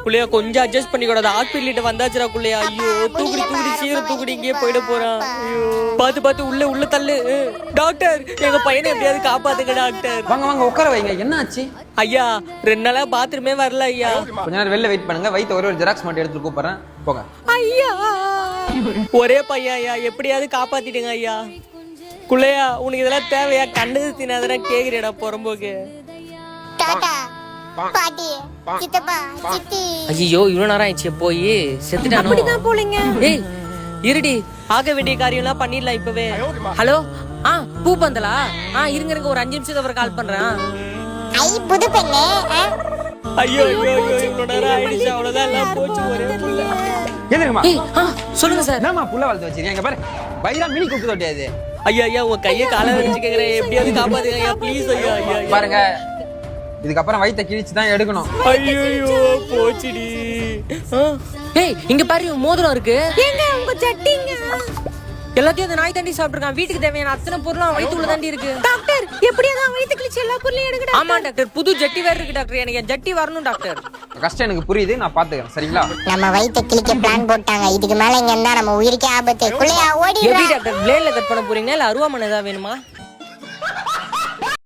குள்ளையா கொஞ்சம் adjust பண்ணிக்கூடாது. Hospital வந்தாச்சுடா குள்ளையா. ஐயோ தூக்குடி சீக்கிரம் தூக்குடி, இங்கே போயிட போறான். ஐயோ பார்த்து உள்ள தள்ளு. டாக்டர் எங்க பையனை எப்படியாவது காப்பாத்துங்க டாக்டர். வாங்க உட்கார வைங்க. என்ன ஆச்சு ஐயா? 2 நாளா பாத்ரூமே வரல ஐயா. கொஞ்ச நேரம் வெளில வெயிட் பண்ணுங்க. வயிற்று ஒரு ஜெராக்ஸ் மட்டும் எடுத்து கூப்பிடுறேன், போங்க. ஐயா ஒரே பையன் ஐயா, எப்படியாவது காப்பாத்திடுங்க ஐயா. குள்ளையா உனக்கு இதெல்லாம் தேவையா? கண்ணு தினாதானே கேக்குறேடா புறம்போக்கு. ஐயோ இவ்வளவு நேரம் ஆயிடுச்சு, போய் செத்துட்டானோ போலீங்க. ஏய் இருடி, ஆக வேண்டிய காரியம் எல்லாம் பண்ணிடலாம் இப்பவே. ஹலோ பூ பந்தலா? இருங்க ஒரு 5 நிமிஷத்துக்கு அப்புறம் கால் பண்றேன். ஐயோ இவ்வளவு நேரம் ஆயிடுச்சு, அவ்வளவுதான் எல்லாம் போச்சு. ஒரே புள்ள. சொல்லுங்க சார். என்னமா புள்ள வளர்த்து வச்சிருக்கீங்க பாரு. வயிறா மினி குப்பு தொட்டியாது. ஐயா உங்க கையை காலை வச்சு கேக்குறேன், எப்படியாவது காப்பாத்துங்க ஐயா ப்ளீஸ் ஐயா. பாருங்க இதுக்கப்புறம் வயிற்ற கிழிச்சு தான் எடுக்கணும். ஐயோ போச்சுடி. ஏய் இங்க பாரு மோதிரம் இருக்கு. ஏங்க உங்க ஜட்டிங்க எல்லாத்தையும் அந்த நாய் தாண்டி சாப்பிட்டுருக்கான். வீட்டுக்கு தேவையான அத்தனை பொருளும் வயிற்றுள்ள தாண்டி இருக்கு. டாக்டர் எப்படியாவது வயிற்று கிழிச்சு எல்லா பொருளையும் எடுக்கணும். ஆமா டாக்டர், புது ஜட்டி வேற இருக்கு டாக்டர். எனக்கு என் ஜட்டி வரணும் டாக்டர். கஷ்டம் எனக்கு புரியுது, நான் பாத்துக்கிறேன் சரிங்களா? நம்ம வயிற்ற கிழிக்க பிளான் போட்டாங்க. இதுக்கு மேல இங்க இருந்தா நம்ம உயிருக்கே ஆபத்து. குள்ளையா ஓடி. எப்படி டாக்டர் பிளேட்ல கட் பண்ண போறீங்களா இல்ல அருவாமனை ஏதாவது வேணுமா?